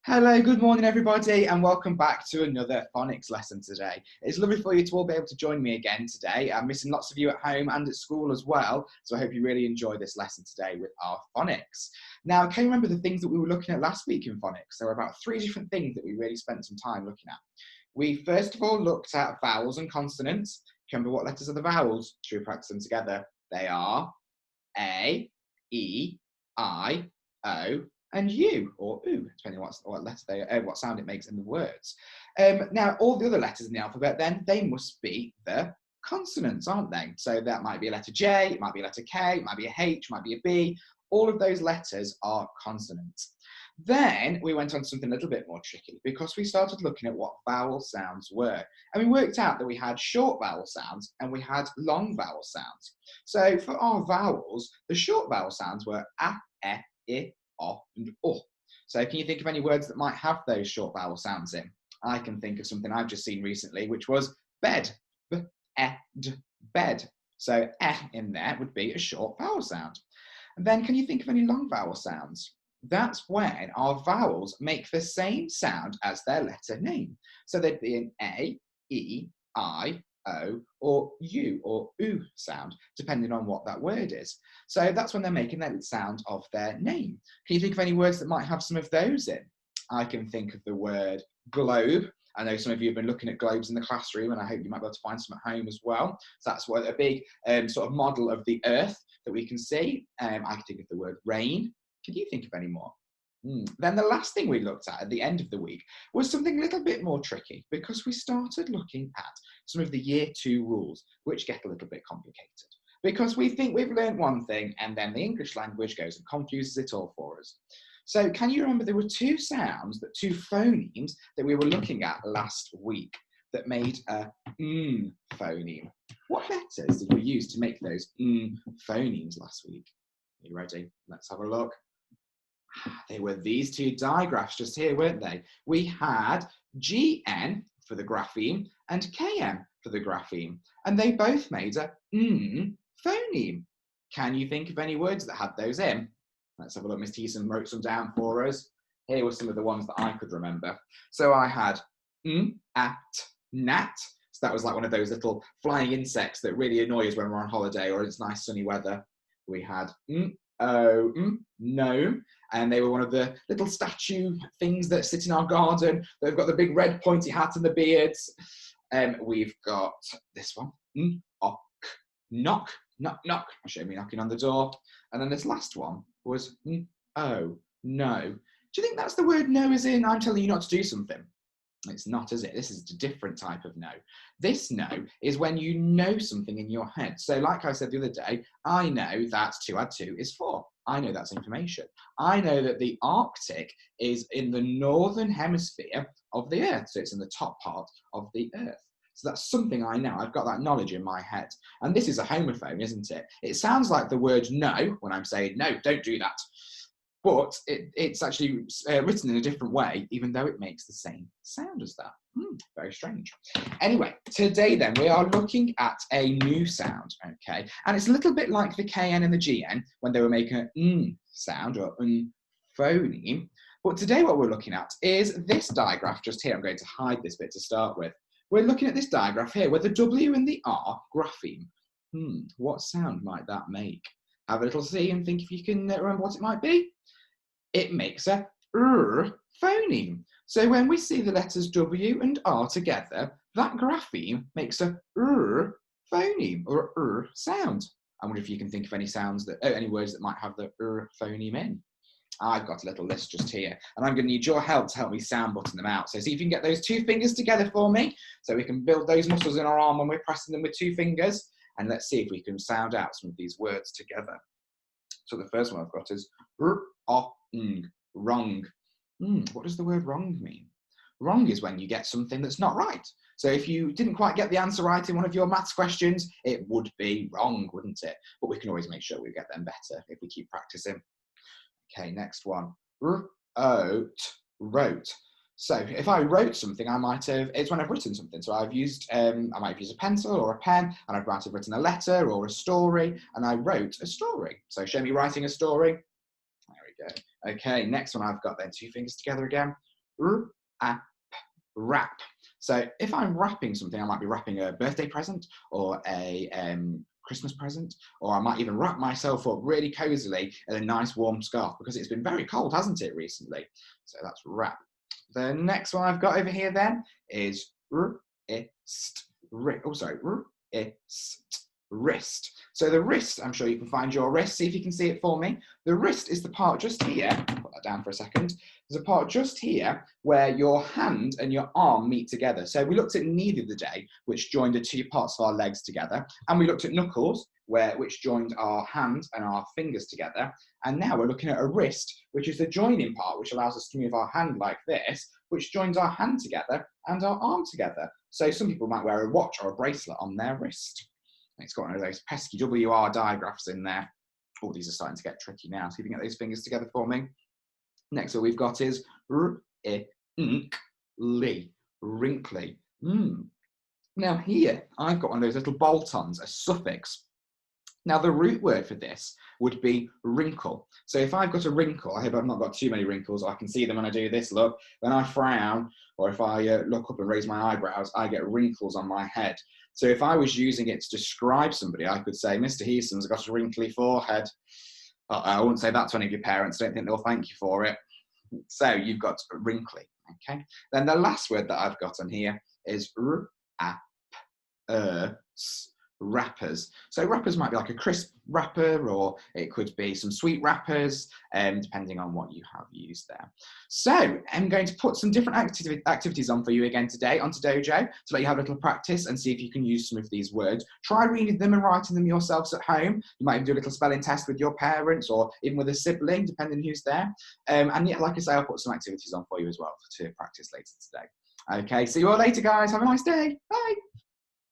Hello, good morning everybody, and welcome back to another phonics lesson today. It's lovely for you to all be able to join me again today. I'm missing lots of you at home and at school as well, so I hope you really enjoy this lesson today with our phonics. Now, can you remember the things that we were looking at last week in phonics? There were about 3 different things that we really spent some time looking at. We first of all looked at vowels and consonants. Do you remember what letters are the vowels? Should we practice them together? They are A, E, I, O, and U, or oo, depending on what letter what sound it makes in the words. Now, all the other letters in the alphabet, then, they must be the consonants, aren't they? So that might be a letter J, it might be a letter K, it might be a H, it might be a B. All of those letters are consonants. Then we went on to something a little bit more tricky because we started looking at what vowel sounds were. And we worked out that we had short vowel sounds and we had long vowel sounds. So for our vowels, the short vowel sounds were a, I, and o. So can you think of any words that might have those short vowel sounds in? I can think of something I've just seen recently, which was bed, bed. So in there would be a short vowel sound. And then can you think of any long vowel sounds? That's when our vowels make the same sound as their letter name. So they'd be an A, E, I, O, or U, or oo sound, depending on what that word is. So that's when they're making that sound of their name. Can you think of any words that might have some of those in? I can think of the word globe. I know some of you have been looking at globes in the classroom, and I hope you might be able to find some at home as well. So that's what a big sort of model of the earth that we can see. I can think of the word rain. Can you think of any more? Then the last thing we looked at the end of the week was something a little bit more tricky, because we started looking at some of the year 2 rules, which get a little bit complicated. Because we think we've learned one thing and then the English language goes and confuses it all for us. So can you remember there were 2 sounds, 2 phonemes that we were looking at last week that made a phoneme? What letters did we use to make those phonemes last week? Are you ready? Let's have a look. They were these 2 digraphs just here, weren't they? We had GN for the grapheme and KM for the grapheme, and they both made a phoneme. Can you think of any words that had those in? Let's have a look. Miss Heesom wrote some down for us. Here were some of the ones that I could remember. So I had at, nat. So that was like one of those little flying insects that really annoy us when we're on holiday or it's nice sunny weather. We had gnome, and they were one of the little statue things that sit in our garden. They've got the big red pointy hat and the beards. We've got this one, ok, knock, knock, knock. Show me knocking on the door. And then this last one was oh, no. Do you think that's the word no as in I'm telling you not to do something? It's not, is it? This is a different type of no. This no is when you know something in your head. So like I said the other day, I know that 2 add 2 is 4. I know that's information. I know that the Arctic is in the northern hemisphere of the Earth. So it's in the top part of the Earth. So that's something I know. I've got that knowledge in my head. And this is a homophone, isn't it? It sounds like the word no when I'm saying, no, don't do that. But it's actually written in a different way, even though it makes the same sound as that. Very strange. Anyway, today then, we are looking at a new sound, okay? And it's a little bit like the KN and the GN when they were making a sound or phoneme. But today what we're looking at is this digraph just here. I'm going to hide this bit to start with. We're looking at this digraph here where the W and the R grapheme. What sound might that make? Have a little see and think if you can remember what it might be. It makes a phoneme. So when we see the letters W and R together, that grapheme makes a phoneme or sound. I wonder if you can think of any sounds that, any words that might have the phoneme in. I've got a little list just here, and I'm going to need your help to help me sound button them out. So see if you can get those 2 fingers together for me, so we can build those muscles in our arm when we're pressing them with 2 fingers. And let's see if we can sound out some of these words together. So the first one I've got is wrong. What does the word wrong mean? Wrong is when you get something that's not right. So if you didn't quite get the answer right in one of your maths questions, it would be wrong, wouldn't it? But we can always make sure we get them better if we keep practicing. Okay, next one. Wrote. So if I wrote something, I might have, it's when I've written something. So I've used, I might have used a pencil or a pen, and I might have written a letter or a story, and I wrote a story. So show me writing a story. There we go. Okay, next one I've got then, 2 fingers together again. wrap. So if I'm wrapping something, I might be wrapping a birthday present or a Christmas present, or I might even wrap myself up really cozily in a nice warm scarf because it's been very cold, hasn't it, recently? So that's wrap. The next one I've got over here then is wrist. Wrist. So the wrist, I'm sure you can find your wrist. See if you can see it for me. The wrist is the part just here. Put that down for a second. There's a part just here where your hand and your arm meet together. So we looked at knee the other day, which joined the two parts of our legs together. And we looked at knuckles, which joined our hand and our fingers together. And now we're looking at a wrist, which is the joining part, which allows us to move our hand like this, which joins our hand together and our arm together. So some people might wear a watch or a bracelet on their wrist. It's got one of those pesky WR digraphs in there. Oh, these are starting to get tricky now. See if you can get those fingers together for me. Next, what we've got is wrinkly. Now here, I've got one of those little bolt-ons, a suffix. Now the root word for this would be wrinkle. So if I've got a wrinkle, I hope I've not got too many wrinkles, I can see them when I do this, look. When I frown, or if I look up and raise my eyebrows, I get wrinkles on my head. So if I was using it to describe somebody, I could say, Mr. Heesom's got a wrinkly forehead. I wouldn't say that to any of your parents. I don't think they'll thank you for it. So you've got wrinkly, okay? Then the last word that I've got on here is wrappers. So wrappers might be like a crisp wrapper, or it could be some sweet wrappers, depending on what you have used there. So I'm going to put some different activities on for you again today onto Dojo to let you have a little practice and see if you can use some of these words. Try reading them and writing them yourselves at home. You might even do a little spelling test with your parents or even with a sibling, depending who's there. And yeah, like I say, I'll put some activities on for you as well to practice later today. Okay, see you all later, guys. Have a nice day.